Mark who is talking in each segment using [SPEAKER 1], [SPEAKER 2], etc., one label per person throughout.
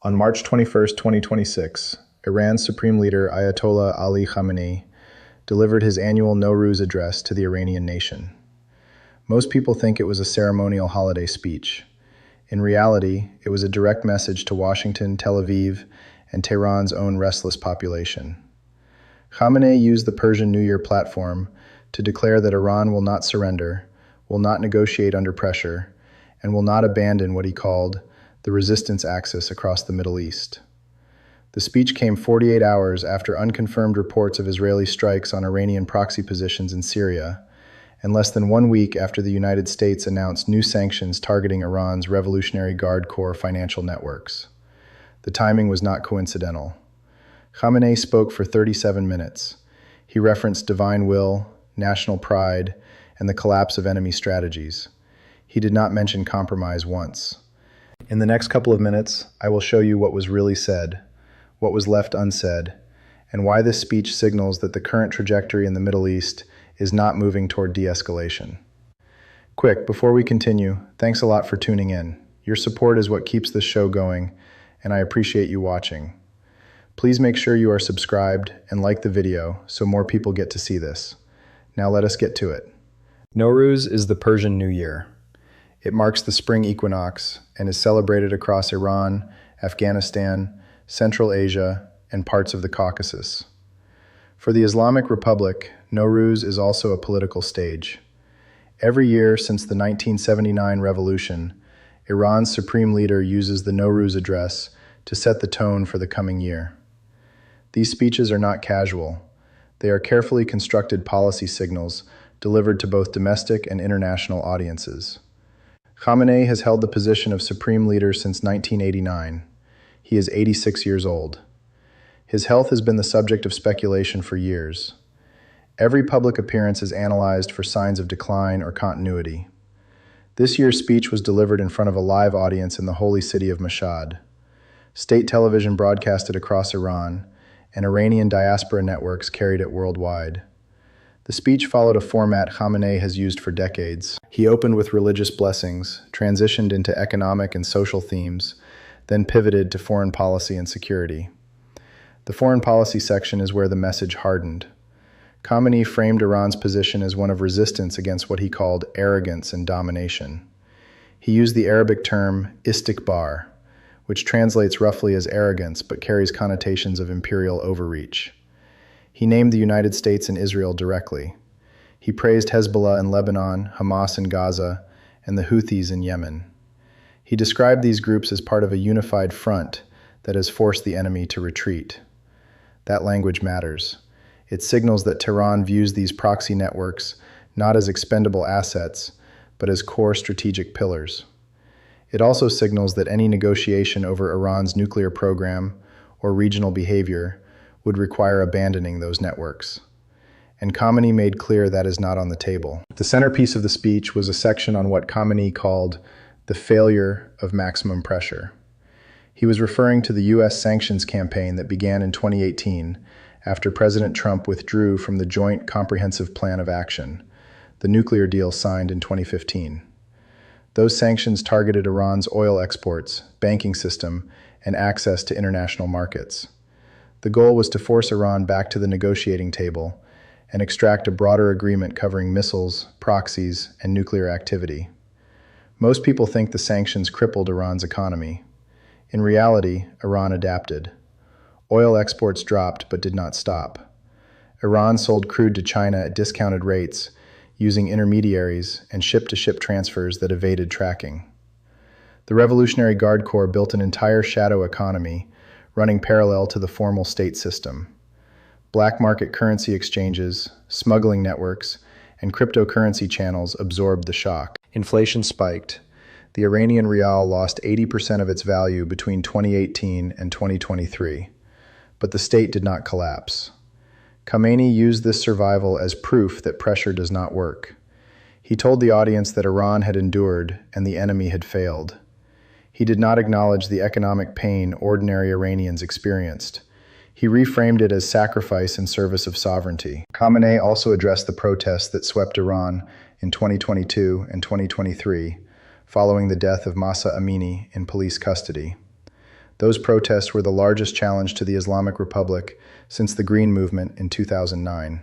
[SPEAKER 1] On March 21, 2026, Iran's Supreme Leader Ayatollah Ali Khamenei delivered his annual Nowruz address to the Iranian nation. Most people think it was a ceremonial holiday speech. In reality, it was a direct message to Washington, Tel Aviv, and Tehran's own restless population. Khamenei used the Persian New Year platform to declare that Iran will not surrender, will not negotiate under pressure, and will not abandon what he called the resistance axis across the Middle East. The speech came 48 hours after unconfirmed reports of Israeli strikes on Iranian proxy positions in Syria, and less than 1 week after the United States announced new sanctions targeting Iran's Revolutionary Guard Corps financial networks. The timing was not coincidental. Khamenei spoke for 37 minutes. He referenced divine will, national pride, and the collapse of enemy strategies. He did not mention compromise once. In the next couple of minutes, I will show you what was really said, what was left unsaid, and why this speech signals that the current trajectory in the Middle East is not moving toward de-escalation. Quick, before we continue, thanks a lot for tuning in. Your support is what keeps this show going, and I appreciate you watching. Please make sure you are subscribed and like the video so more people get to see this. Now let us get to it. Nowruz is the Persian New Year. It marks the spring equinox and is celebrated across Iran, Afghanistan, Central Asia, and parts of the Caucasus. For the Islamic Republic, Nowruz is also a political stage. Every year since the 1979 revolution, Iran's supreme leader uses the Nowruz address to set the tone for the coming year. These speeches are not casual. They are carefully constructed policy signals delivered to both domestic and international audiences. Khamenei has held the position of supreme leader since 1989. He is 86 years old. His health has been the subject of speculation for years. Every public appearance is analyzed for signs of decline or continuity. This year's speech was delivered in front of a live audience in the holy city of Mashhad. State television broadcasted across Iran, and Iranian diaspora networks carried it worldwide. The speech followed a format Khamenei has used for decades. He opened with religious blessings, transitioned into economic and social themes, then pivoted to foreign policy and security. The foreign policy section is where the message hardened. Khamenei framed Iran's position as one of resistance against what he called arrogance and domination. He used the Arabic term istikbar, which translates roughly as arrogance but carries connotations of imperial overreach. He named the United States and Israel directly. He praised Hezbollah in Lebanon, Hamas in Gaza, and the Houthis in Yemen. He described these groups as part of a unified front that has forced the enemy to retreat. That language matters. It signals that Tehran views these proxy networks not as expendable assets, but as core strategic pillars. It also signals that any negotiation over Iran's nuclear program or regional behavior would require abandoning those networks. And Khamenei made clear that is not on the table. The centerpiece of the speech was a section on what Khamenei called the failure of maximum pressure. He was referring to the U.S. sanctions campaign that began in 2018 after President Trump withdrew from the Joint Comprehensive Plan of Action, the nuclear deal signed in 2015. Those sanctions targeted Iran's oil exports, banking system, and access to international markets. The goal was to force Iran back to the negotiating table and extract a broader agreement covering missiles, proxies, and nuclear activity. Most people think the sanctions crippled Iran's economy. In reality, Iran adapted. Oil exports dropped but did not stop. Iran sold crude to China at discounted rates, using intermediaries and ship-to-ship transfers that evaded tracking. The Revolutionary Guard Corps built an entire shadow economy, running parallel to the formal state system. Black market currency exchanges, smuggling networks, and cryptocurrency channels absorbed the shock. Inflation spiked. The Iranian rial lost 80% of its value between 2018 and 2023, but the state did not collapse. Khamenei used this survival as proof that pressure does not work. He told the audience that Iran had endured and the enemy had failed. He did not acknowledge the economic pain ordinary Iranians experienced. He reframed it as sacrifice in service of sovereignty. Khamenei also addressed the protests that swept Iran in 2022 and 2023, following the death of Mahsa Amini in police custody. Those protests were the largest challenge to the Islamic Republic since the Green Movement in 2009.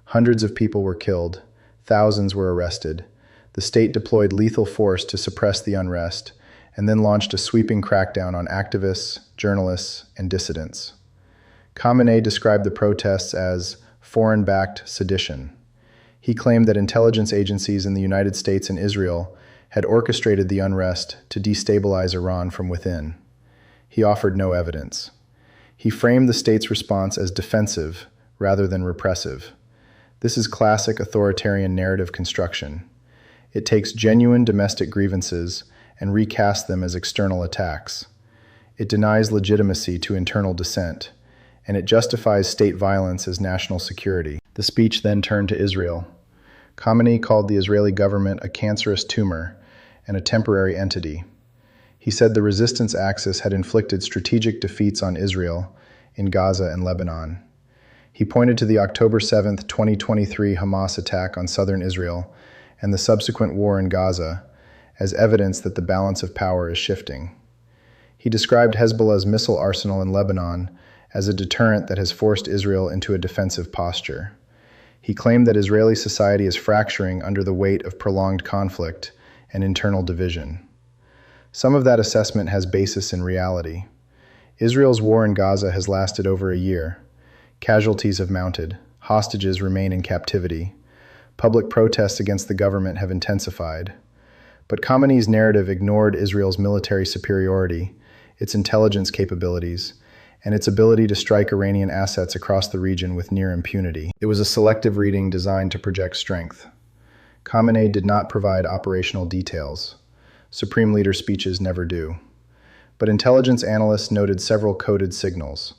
[SPEAKER 1] Hundreds of people were killed, thousands were arrested. The state deployed lethal force to suppress the unrest, and then launched a sweeping crackdown on activists, journalists, and dissidents. Khamenei described the protests as foreign-backed sedition. He claimed that intelligence agencies in the United States and Israel had orchestrated the unrest to destabilize Iran from within. He offered no evidence. He framed the state's response as defensive rather than repressive. This is classic authoritarian narrative construction. It takes genuine domestic grievances and recasts them as external attacks. It denies legitimacy to internal dissent, and it justifies state violence as national security. The speech then turned to Israel. Khamenei called the Israeli government a cancerous tumor and a temporary entity. He said the resistance axis had inflicted strategic defeats on Israel in Gaza and Lebanon. He pointed to the October 7, 2023 Hamas attack on southern Israel and the subsequent war in Gaza as evidence that the balance of power is shifting. He described Hezbollah's missile arsenal in Lebanon as a deterrent that has forced Israel into a defensive posture. He claimed that Israeli society is fracturing under the weight of prolonged conflict and internal division. Some of that assessment has basis in reality. Israel's war in Gaza has lasted over a year. Casualties have mounted. Hostages remain in captivity. Public protests against the government have intensified. But Khamenei's narrative ignored Israel's military superiority, its intelligence capabilities, and its ability to strike Iranian assets across the region with near impunity. It was a selective reading designed to project strength. Khamenei did not provide operational details. Supreme Leader speeches never do. But intelligence analysts noted several coded signals.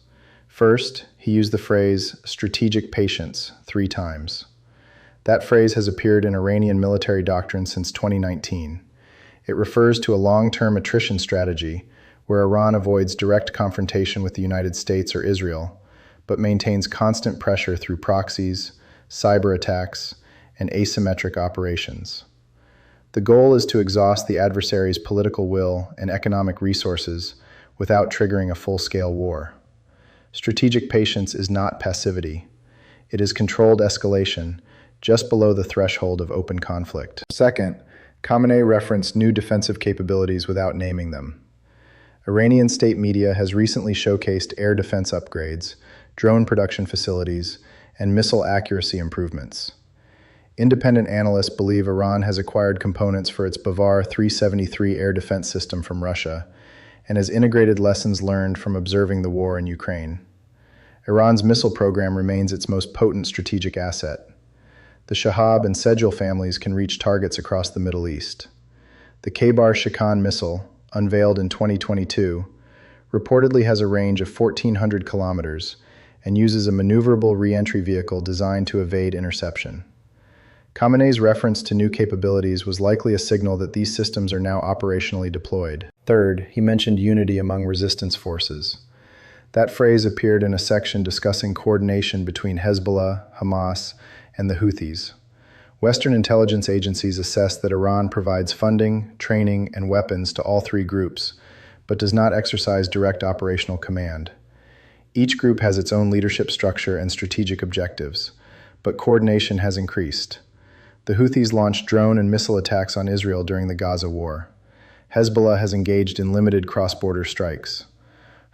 [SPEAKER 1] First, he used the phrase strategic patience 3 times. That phrase has appeared in Iranian military doctrine since 2019. It refers to a long-term attrition strategy where Iran avoids direct confrontation with the United States or Israel, but maintains constant pressure through proxies, cyber attacks, and asymmetric operations. The goal is to exhaust the adversary's political will and economic resources without triggering a full-scale war. Strategic patience is not passivity. It is controlled escalation, just below the threshold of open conflict. Second, Khamenei referenced new defensive capabilities without naming them. Iranian state media has recently showcased air defense upgrades, drone production facilities, and missile accuracy improvements. Independent analysts believe Iran has acquired components for its Bavar 373 air defense system from Russia and has integrated lessons learned from observing the war in Ukraine. Iran's missile program remains its most potent strategic asset. The Shahab and Sejal families can reach targets across the Middle East. The Khaybar-Shikan missile, unveiled in 2022, reportedly has a range of 1,400 kilometers and uses a maneuverable re-entry vehicle designed to evade interception. Khamenei's reference to new capabilities was likely a signal that these systems are now operationally deployed. Third, he mentioned unity among resistance forces. That phrase appeared in a section discussing coordination between Hezbollah, Hamas, and the Houthis. Western intelligence agencies assess that Iran provides funding, training, and weapons to all 3 groups, but does not exercise direct operational command. Each group has its own leadership structure and strategic objectives, but coordination has increased. The Houthis launched drone and missile attacks on Israel during the Gaza war. Hezbollah has engaged in limited cross-border strikes.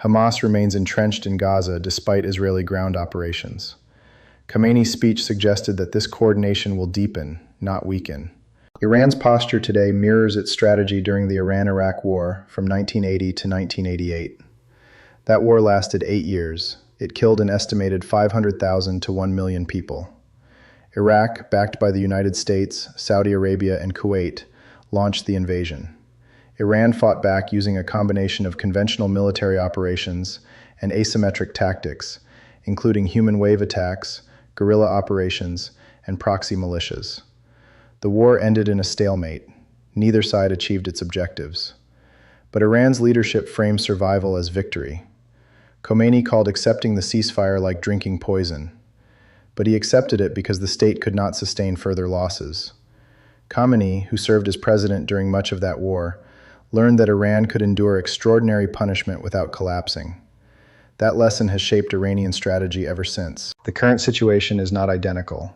[SPEAKER 1] Hamas remains entrenched in Gaza despite Israeli ground operations. Khamenei's speech suggested that this coordination will deepen, not weaken. Iran's posture today mirrors its strategy during the Iran-Iraq War from 1980 to 1988. That war lasted 8 years. It killed an estimated 500,000 to 1 million people. Iraq, backed by the United States, Saudi Arabia, and Kuwait, launched the invasion. Iran fought back using a combination of conventional military operations and asymmetric tactics, including human wave attacks, guerrilla operations, and proxy militias. The war ended in a stalemate. Neither side achieved its objectives. But Iran's leadership framed survival as victory. Khamenei called accepting the ceasefire like drinking poison. But he accepted it because the state could not sustain further losses. Khamenei, who served as president during much of that war, learned that Iran could endure extraordinary punishment without collapsing. That lesson has shaped Iranian strategy ever since. The current situation is not identical,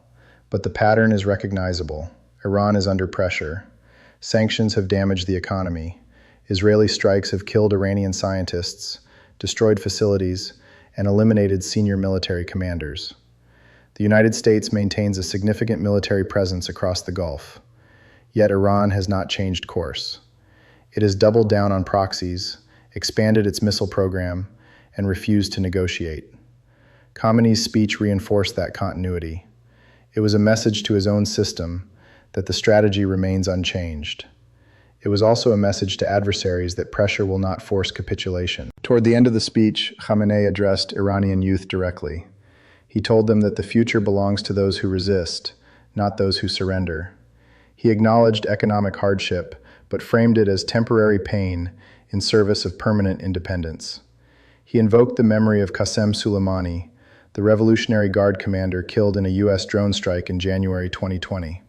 [SPEAKER 1] but the pattern is recognizable. Iran is under pressure. Sanctions have damaged the economy. Israeli strikes have killed Iranian scientists, destroyed facilities, and eliminated senior military commanders. The United States maintains a significant military presence across the Gulf. Yet Iran has not changed course. It has doubled down on proxies, expanded its missile program, and refused to negotiate. Khamenei's speech reinforced that continuity. It was a message to his own system that the strategy remains unchanged. It was also a message to adversaries that pressure will not force capitulation. Toward the end of the speech, Khamenei addressed Iranian youth directly. He told them that the future belongs to those who resist, not those who surrender. He acknowledged economic hardship, but framed it as temporary pain in service of permanent independence. He invoked the memory of Qasem Soleimani, the Revolutionary Guard commander killed in a U.S. drone strike in January 2020.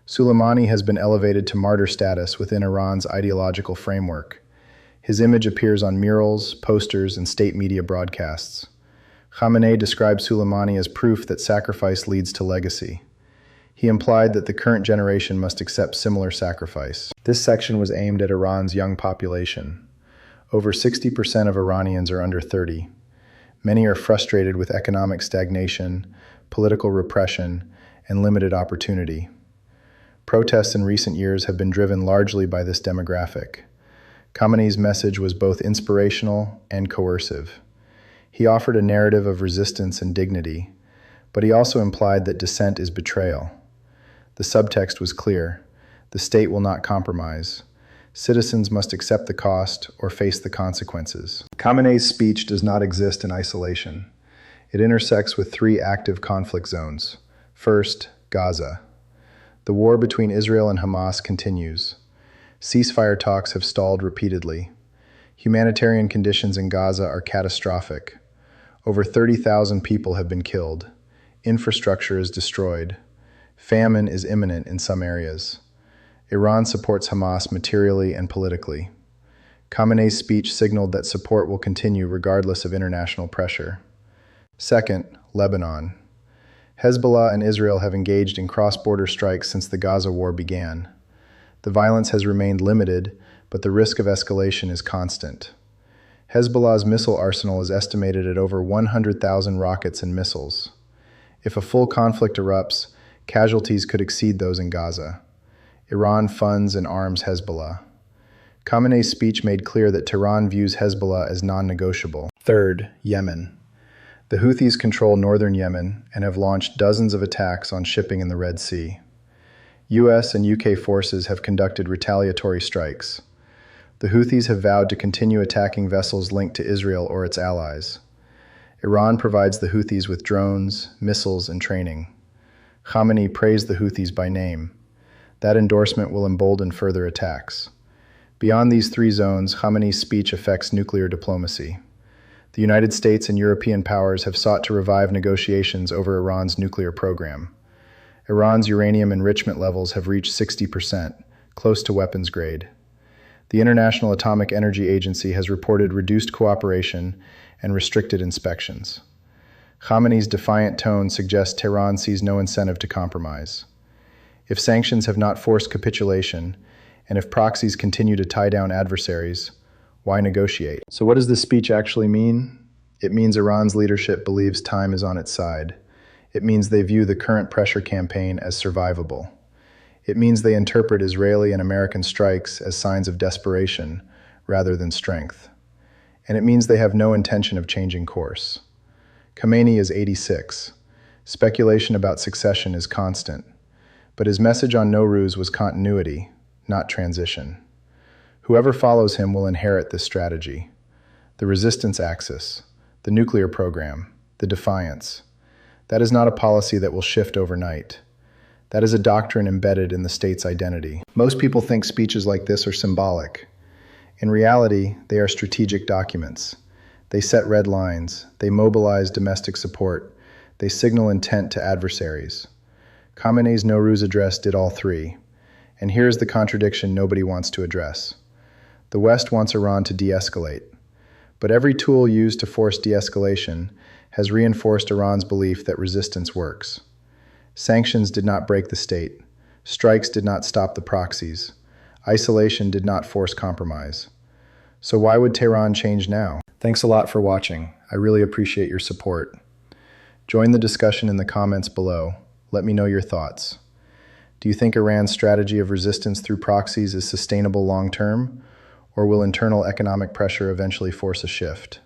[SPEAKER 1] Soleimani has been elevated to martyr status within Iran's ideological framework. His image appears on murals, posters, and state media broadcasts. Khamenei described Soleimani as proof that sacrifice leads to legacy. He implied that the current generation must accept similar sacrifice. This section was aimed at Iran's young population. Over 60% of Iranians are under 30. Many are frustrated with economic stagnation, political repression, and limited opportunity. Protests in recent years have been driven largely by this demographic. Khamenei's message was both inspirational and coercive. He offered a narrative of resistance and dignity, but he also implied that dissent is betrayal. The subtext was clear. The state will not compromise. Citizens must accept the cost or face the consequences. Khamenei's speech does not exist in isolation. It intersects with three active conflict zones. First, Gaza. The war between Israel and Hamas continues. Ceasefire talks have stalled repeatedly. Humanitarian conditions in Gaza are catastrophic. Over 30,000 people have been killed. Infrastructure is destroyed. Famine is imminent in some areas. Iran supports Hamas materially and politically. Khamenei's speech signaled that support will continue regardless of international pressure. Second, Lebanon. Hezbollah and Israel have engaged in cross-border strikes since the Gaza war began. The violence has remained limited, but the risk of escalation is constant. Hezbollah's missile arsenal is estimated at over 100,000 rockets and missiles. If a full conflict erupts, casualties could exceed those in Gaza. Iran funds and arms Hezbollah. Khamenei's speech made clear that Tehran views Hezbollah as non-negotiable. Third, Yemen. The Houthis control northern Yemen and have launched dozens of attacks on shipping in the Red Sea. US and UK forces have conducted retaliatory strikes. The Houthis have vowed to continue attacking vessels linked to Israel or its allies. Iran provides the Houthis with drones, missiles, and training. Khamenei praised the Houthis by name. That endorsement will embolden further attacks. Beyond these three zones, Khamenei's speech affects nuclear diplomacy. The United States and European powers have sought to revive negotiations over Iran's nuclear program. Iran's uranium enrichment levels have reached 60%, close to weapons grade. The International Atomic Energy Agency has reported reduced cooperation and restricted inspections. Khamenei's defiant tone suggests Tehran sees no incentive to compromise. If sanctions have not forced capitulation, and if proxies continue to tie down adversaries, why negotiate? So what does this speech actually mean? It means Iran's leadership believes time is on its side. It means they view the current pressure campaign as survivable. It means they interpret Israeli and American strikes as signs of desperation rather than strength. And it means they have no intention of changing course. Khamenei is 86. Speculation about succession is constant. But his message on Nowruz was continuity, not transition. Whoever follows him will inherit this strategy. The resistance axis, the nuclear program, the defiance. That is not a policy that will shift overnight. That is a doctrine embedded in the state's identity. Most people think speeches like this are symbolic. In reality, they are strategic documents. They set red lines, they mobilize domestic support, they signal intent to adversaries. Khamenei's Nowruz address did all three. And here's the contradiction nobody wants to address. The West wants Iran to de-escalate. But every tool used to force de-escalation has reinforced Iran's belief that resistance works. Sanctions did not break the state. Strikes did not stop the proxies. Isolation did not force compromise. So why would Tehran change now? Thanks a lot for watching. I really appreciate your support. Join the discussion in the comments below. Let me know your thoughts. Do you think Iran's strategy of resistance through proxies is sustainable long-term, or will internal economic pressure eventually force a shift?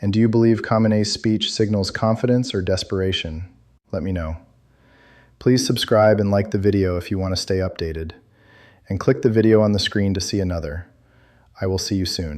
[SPEAKER 1] And do you believe Khamenei's speech signals confidence or desperation? Let me know. Please subscribe and like the video if you want to stay updated. And click the video on the screen to see another. I will see you soon.